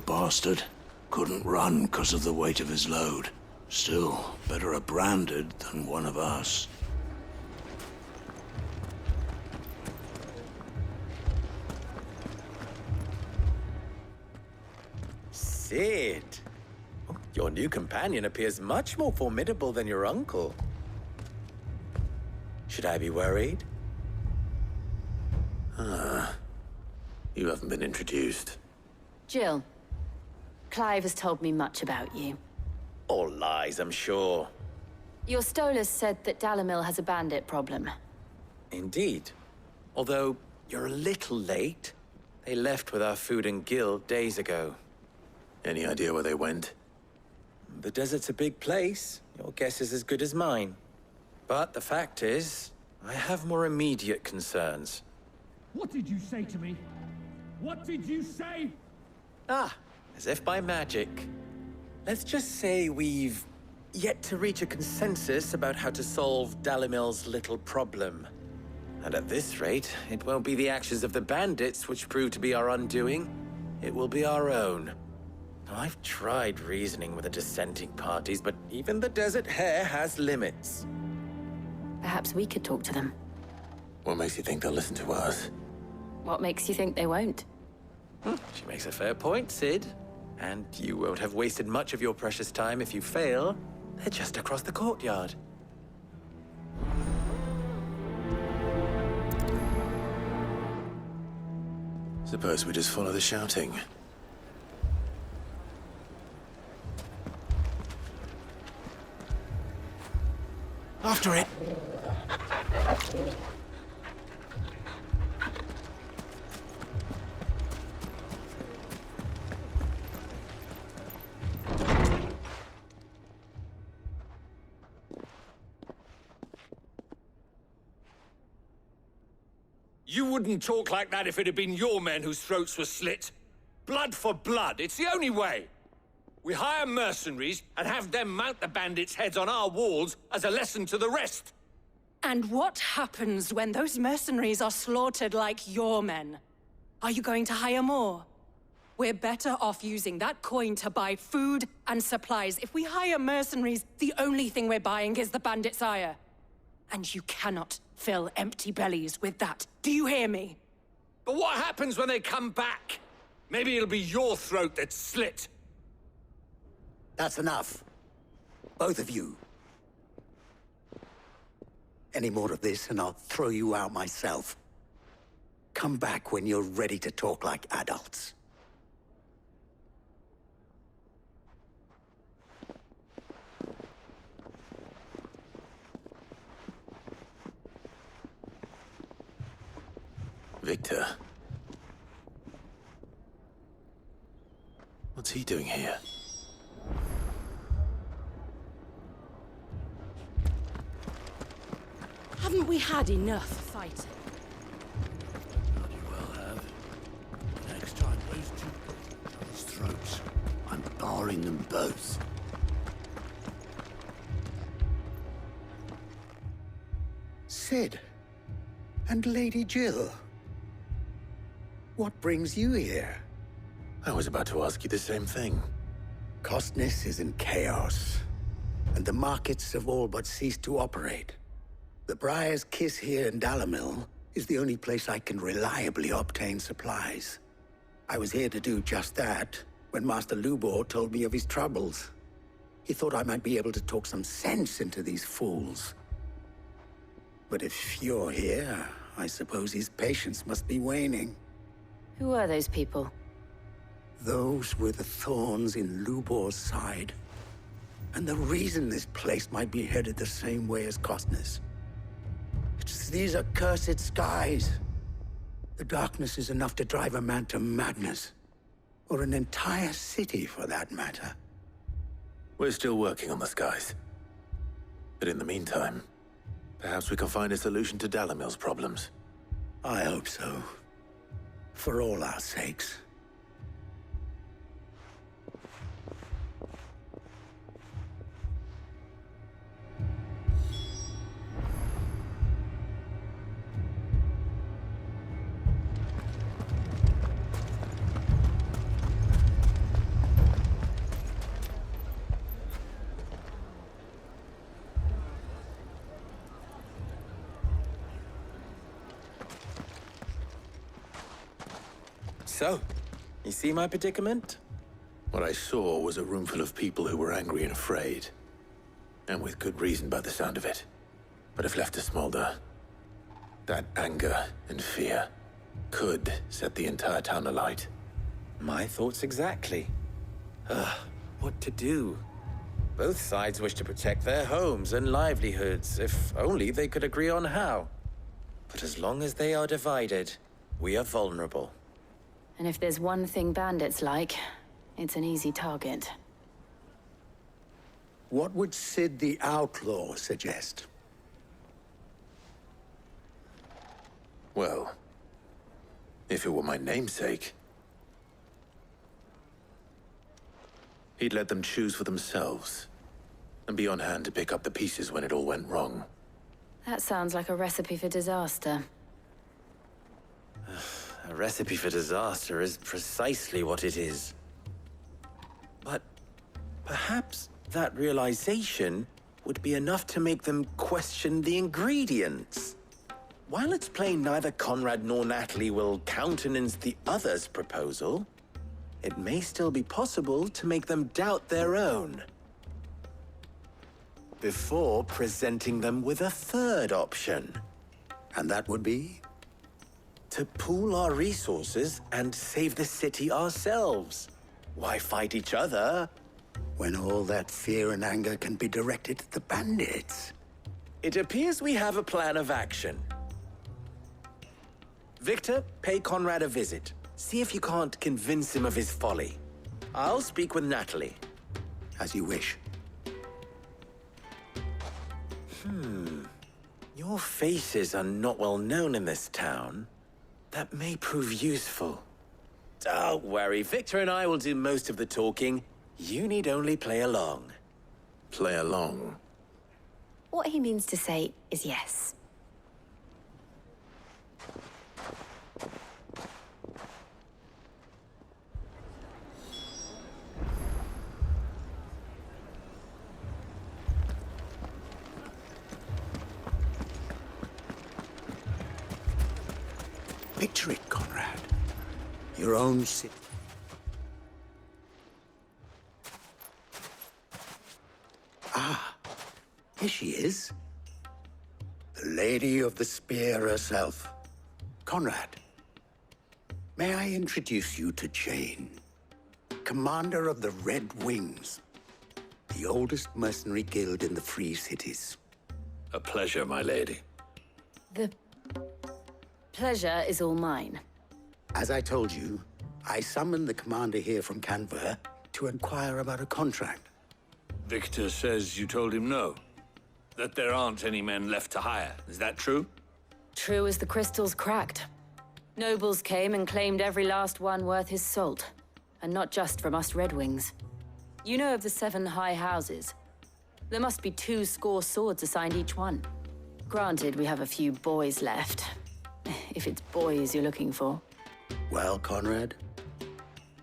bastard. Couldn't run because of the weight of his load. Still, better a branded than one of us. Sid! Your new companion appears much more formidable than your uncle. Should I be worried? You haven't been introduced. Jill, Clive has told me much about you. All lies, I'm sure. Your Stolas said that Dalimil has a bandit problem. Indeed. Although, you're a little late. They left with our food and guild days ago. Any idea where they went? The desert's a big place. Your guess is as good as mine. But the fact is, I have more immediate concerns. What did you say to me? What did you say? As if by magic. Let's just say we've yet to reach a consensus about how to solve Dalimil's little problem. And at this rate, it won't be the actions of the bandits which prove to be our undoing. It will be our own. I've tried reasoning with the dissenting parties, but even the Desert Hare has limits. Perhaps we could talk to them. What makes you think they'll listen to us? What makes you think they won't? She makes a fair point, Sid. And you won't have wasted much of your precious time if you fail. They're just across the courtyard. Suppose we just follow the shouting. After it! You wouldn't talk like that if it had been your men whose throats were slit. Blood for blood, it's the only way. We hire mercenaries and have them mount the bandits' heads on our walls as a lesson to the rest. And what happens when those mercenaries are slaughtered like your men? Are you going to hire more? We're better off using that coin to buy food and supplies. If we hire mercenaries, the only thing we're buying is the bandits' ire. And you cannot fill empty bellies with that. Do you hear me? But what happens when they come back? Maybe it'll be your throat that's slit. That's enough. Both of you. Any more of this and I'll throw you out myself. Come back when you're ready to talk like adults. Victor. What's he doing here? Haven't we had enough fighting? Bloody well have. Next time those two put each other's throats, I'm barring them both. Sid. And Lady Jill. What brings you here? I was about to ask you the same thing. Costness is in chaos, and the markets have all but ceased to operate. The Briar's Kiss here in Dalimil is the only place I can reliably obtain supplies. I was here to do just that when Master Lubor told me of his troubles. He thought I might be able to talk some sense into these fools. But if you're here, I suppose his patience must be waning. Who are those people? Those were the thorns in Lubor's side. And the reason this place might be headed the same way as Costness. It's these accursed skies. The darkness is enough to drive a man to madness. Or an entire city, for that matter. We're still working on the skies. But in the meantime, perhaps we can find a solution to Dalimil's problems. I hope so. For all our sakes. So, you see my predicament? What I saw was a room full of people who were angry and afraid. And with good reason by the sound of it. But if left to smolder, that anger and fear could set the entire town alight. My thoughts exactly. What to do? Both sides wish to protect their homes and livelihoods, if only they could agree on how. But as long as they are divided, we are vulnerable. And if there's one thing bandits like, it's an easy target. What would Sid the Outlaw suggest? Well, if it were my namesake, he'd let them choose for themselves, and be on hand to pick up the pieces when it all went wrong. That sounds like a recipe for disaster. A recipe for disaster is precisely what it is. But perhaps that realization would be enough to make them question the ingredients. While it's plain neither Conrad nor Natalie will countenance the other's proposal, it may still be possible to make them doubt their own. Before presenting them with a third option. And that would be? To pool our resources and save the city ourselves. Why fight each other? When all that fear and anger can be directed at the bandits. It appears we have a plan of action. Victor, pay Conrad a visit. See if you can't convince him of his folly. I'll speak with Natalie. As you wish. Your faces are not well known in this town. That may prove useful. Don't worry, Victor and I will do most of the talking. You need only play along. Play along. What he means to say is yes. Picture it, Conrad. Your own city. Here she is. The Lady of the Spear herself. Conrad, may I introduce you to Jane, commander of the Red Wings, the oldest mercenary guild in the Free Cities. A pleasure, my lady. The pleasure is all mine. As I told you, I summoned the commander here from Canver to inquire about a contract. Victor says you told him no. That there aren't any men left to hire. Is that true? True as the crystals cracked. Nobles came and claimed every last one worth his salt. And not just from us Red Wings. You know of the 7 high houses. There must be 2 swords assigned each one. Granted, we have a few boys left. If it's boys you're looking for. Well, Conrad,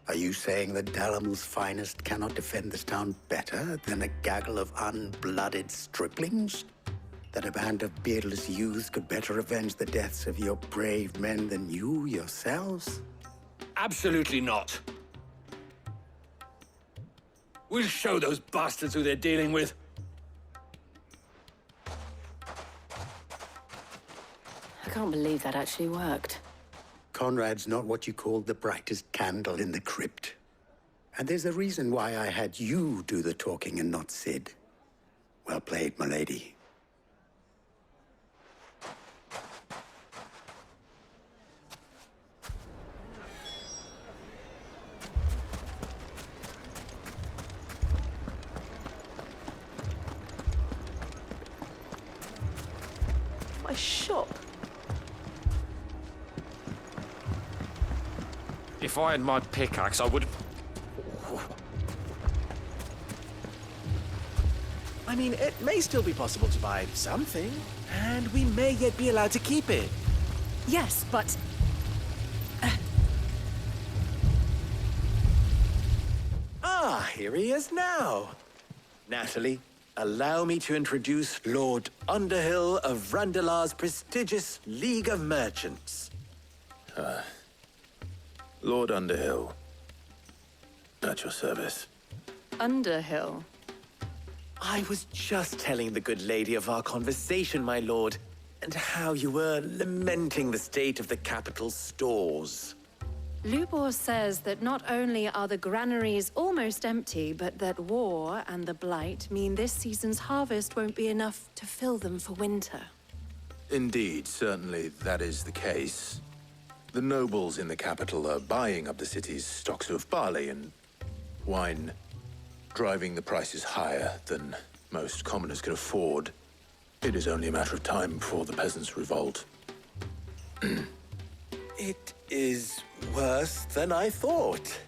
are you saying that Dalimil's finest cannot defend this town better than a gaggle of unblooded striplings? That a band of beardless youths could better avenge the deaths of your brave men than you yourselves? Absolutely not. We'll show those bastards who they're dealing with. I can't believe that actually worked. Conrad's not what you call the brightest candle in the crypt. And there's a reason why I had you do the talking and not Sid. Well played, my lady. My shop. If I had my pickaxe, I would... I mean, it may still be possible to buy something, and we may yet be allowed to keep it. Yes, but Here he is now. Natalie, allow me to introduce Lord Underhill of Randalar's prestigious League of Merchants. Lord Underhill. At your service. Underhill. I was just telling the good lady of our conversation, my lord, and how you were lamenting the state of the capital's stores. Lubor says that not only are the granaries almost empty, but that war and the Blight mean this season's harvest won't be enough to fill them for winter. Indeed, certainly that is the case. The nobles in the capital are buying up the city's stocks of barley and wine, driving the prices higher than most commoners can afford. It is only a matter of time before the peasants revolt. It is worse than I thought.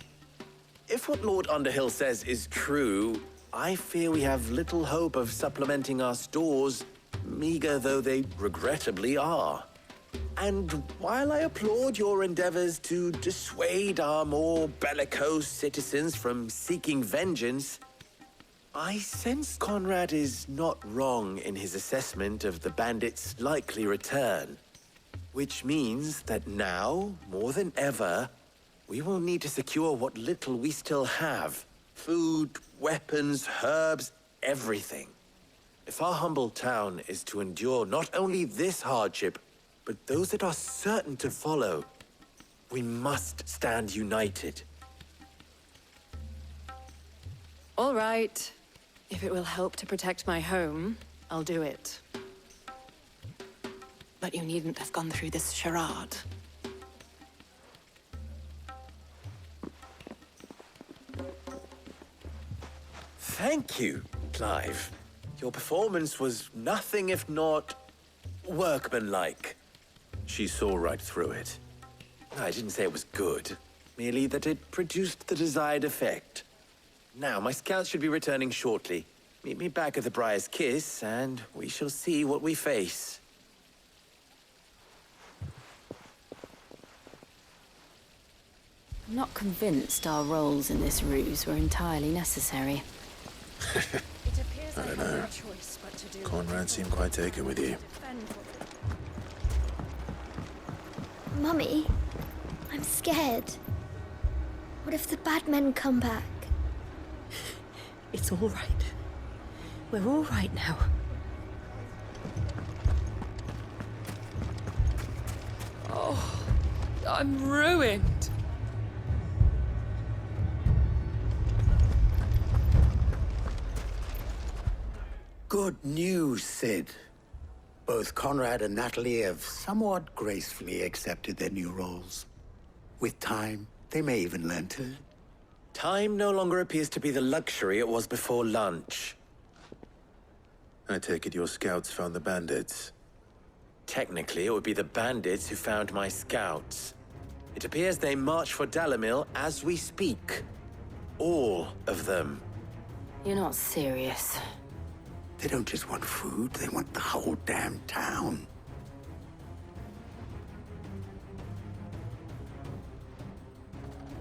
If what Lord Underhill says is true, I fear we have little hope of supplementing our stores, meager though they regrettably are. And while I applaud your endeavors to dissuade our more bellicose citizens from seeking vengeance, I sense Conrad is not wrong in his assessment of the bandits' likely return. Which means that now, more than ever, we will need to secure what little we still have. Food, weapons, herbs, everything. If our humble town is to endure not only this hardship, but those that are certain to follow, we must stand united. All right. If it will help to protect my home, I'll do it. But you needn't have gone through this charade. Thank you, Clive. Your performance was nothing if not workmanlike. She saw right through it. I didn't say it was good, merely that it produced the desired effect. Now, my scouts should be returning shortly. Meet me back at the Briar's Kiss, and we shall see what we face. I'm not convinced our roles in this ruse were entirely necessary. I don't know. Conrad seemed quite taken with you. Mummy, I'm scared. What if the bad men come back? It's all right. We're all right now. Oh, I'm ruined. Good news, Sid. Both Conrad and Natalie have somewhat gracefully accepted their new roles. With time, they may even learn to... Time no longer appears to be the luxury it was before lunch. I take it your scouts found the bandits. Technically, it would be the bandits who found my scouts. It appears they march for Dalimil as we speak. All of them. You're not serious. They don't just want food, they want the whole damn town.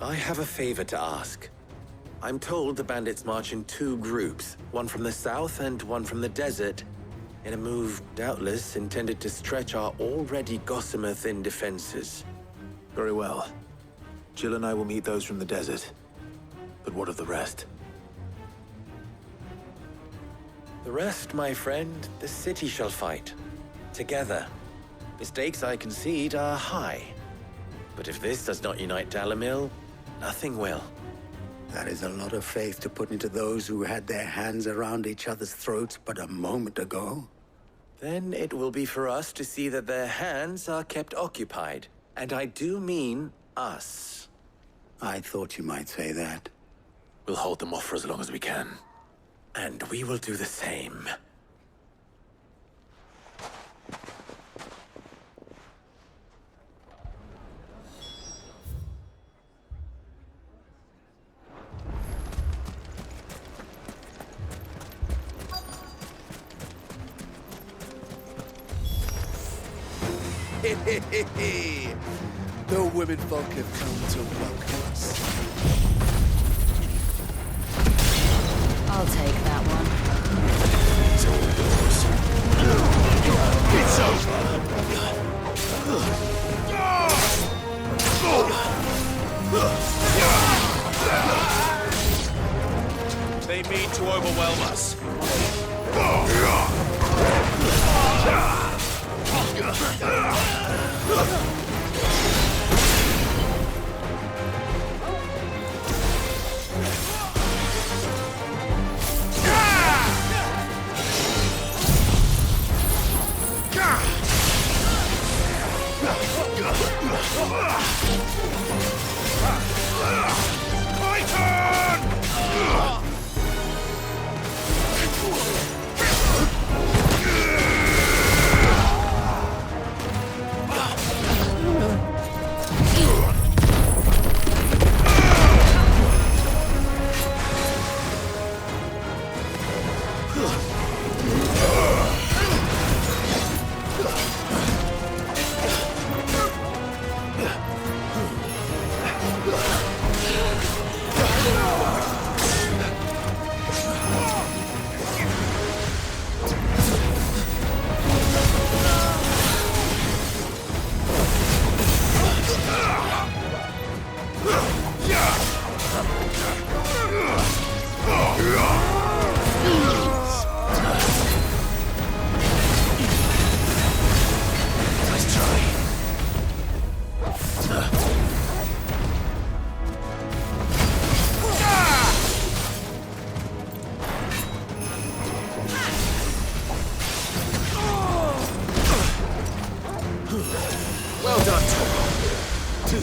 I have a favor to ask. I'm told the bandits march in two groups, one from the south and one from the desert, in a move doubtless intended to stretch our already gossamer-thin defenses. Very well. Jill and I will meet those from the desert. But what of the rest? The rest, my friend, the city shall fight. Together. The stakes, I concede, are high. But if this does not unite Dalimil, nothing will. That is a lot of faith to put into those who had their hands around each other's throats but a moment ago. Then it will be for us to see that their hands are kept occupied. And I do mean us. I thought you might say that. We'll hold them off for as long as we can. And we will do the same. The women folk have come to welcome us. I'll take that one. It's all yours. It's over.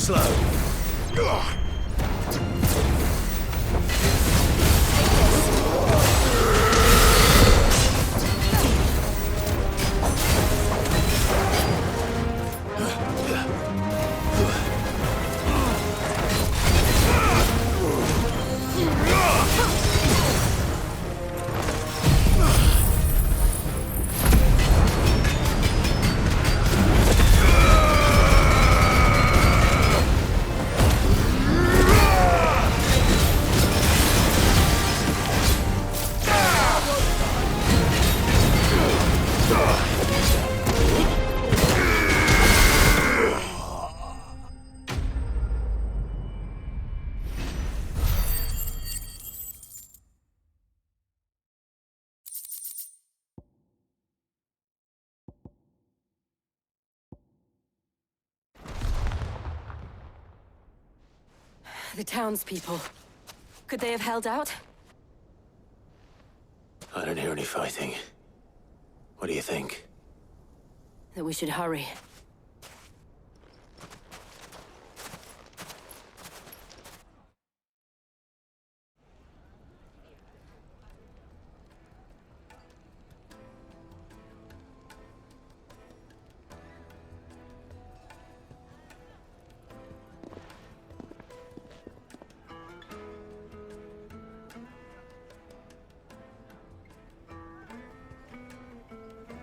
slow. The townspeople. Could they have held out? I don't hear any fighting. What do you think? That we should hurry.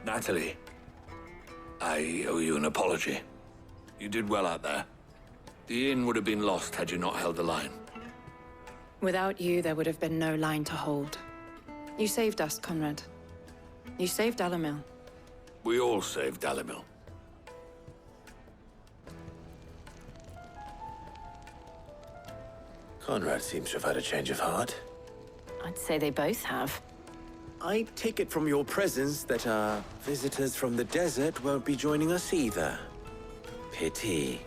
Natalie, I owe you an apology. You did well out there. The inn would have been lost had you not held the line. Without you, there would have been no line to hold. You saved us, Conrad. You saved Dalimil. We all saved Dalimil. Conrad seems to have had a change of heart. I'd say they both have. I take it from your presence that our visitors from the desert won't be joining us either. Pity.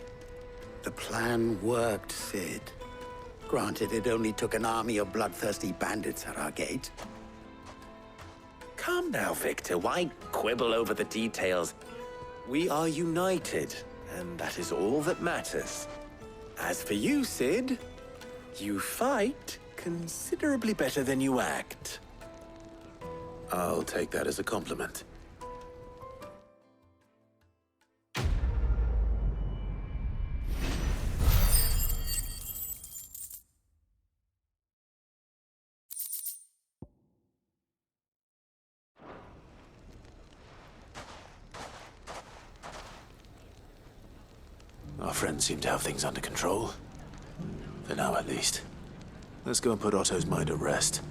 The plan worked, Sid. Granted, it only took an army of bloodthirsty bandits at our gate. Calm now, Victor. Why quibble over the details? We are united, and that is all that matters. As for you, Sid, you fight considerably better than you act. I'll take that as a compliment. Our friends seem to have things under control. For now, at least. Let's go and put Otto's mind at rest.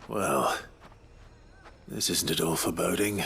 Well, this isn't at all foreboding.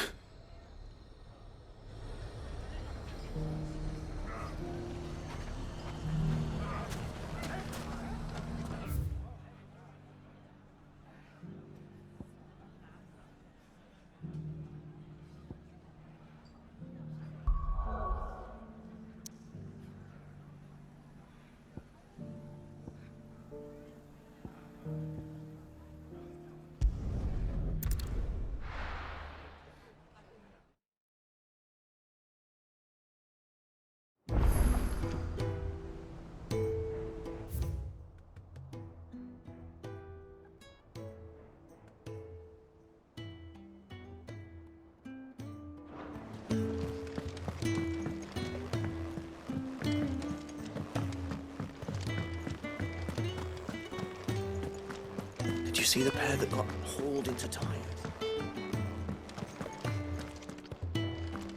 Did you see the pair that got hauled into time?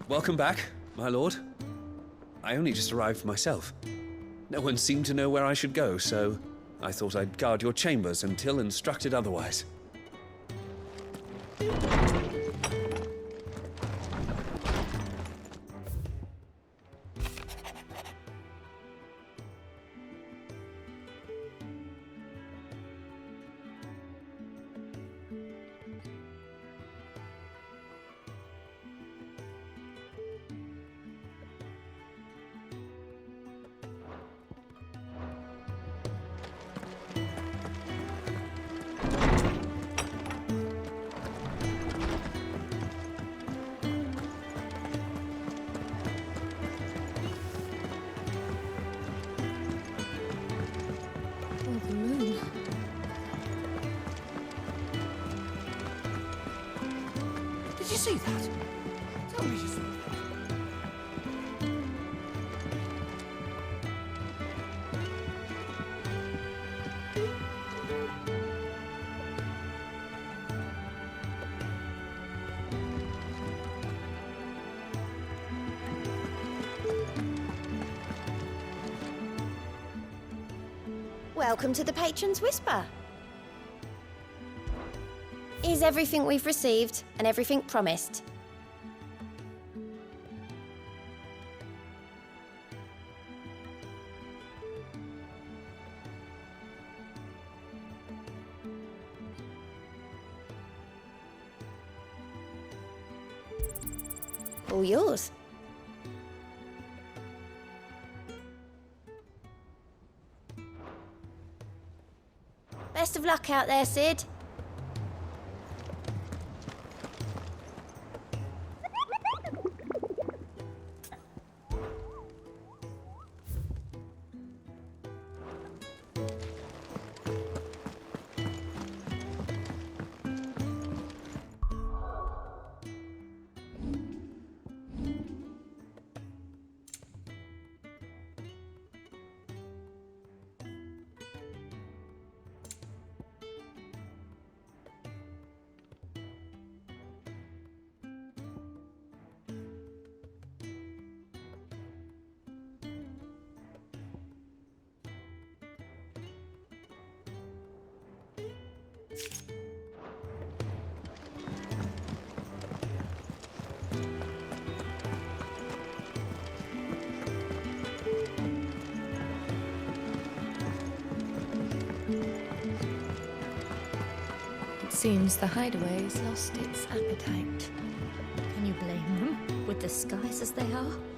Welcome back, my lord. I only just arrived myself. No one seemed to know where I should go, so I thought I'd guard your chambers until instructed otherwise. see that? Tell me you saw that. Welcome to the Patron's Whisper. Is everything we've received and everything promised? All yours. Best of luck out there, Sid. Seems the hideaway's lost its appetite. Can you blame them, with the skies as they are?